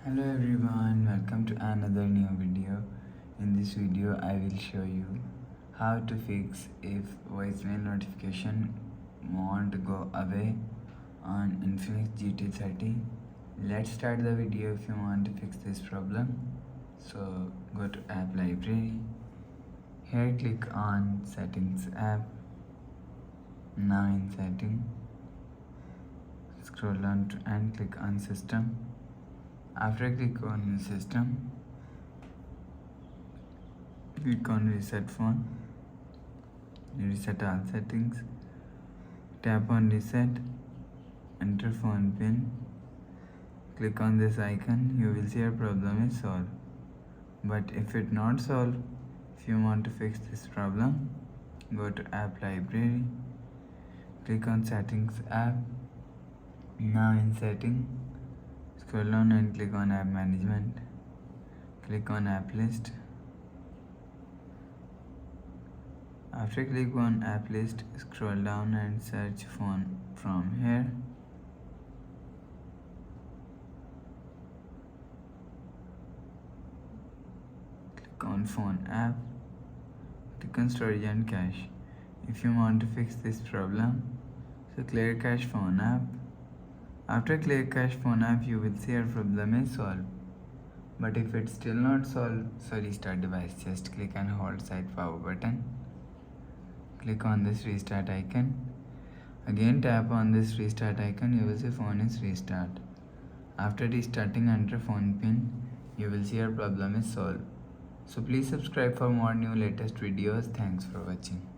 Hello everyone, welcome to another new video. In this video I will show you how to fix if voicemail notification won't go away on Infinix GT30. Let's start the video if you want to fix this problem. So go to app library. Here click on settings app. Now in setting, scroll down and click on system. After click on system, click on reset phone, reset all settings, tap on reset, enter phone pin, click on this icon. You will see your problem is solved. But if it not solved, if you want to fix this problem, go to app library, click on settings app. Now in setting, scroll down and click on app management, click on app list. After click on app list, scroll down and search phone from here. Click on phone app, click on storage and cache. If you want to fix this problem, so clear cache phone app. After clear cache phone app, you will see your problem is solved. But if it's still not solved, so restart device. Just click and hold side power button. Click on this restart icon. Again tap on this restart icon. You will see phone is restart. After restarting, enter phone pin. You will see your problem is solved. So please subscribe for more new latest videos. Thanks for watching.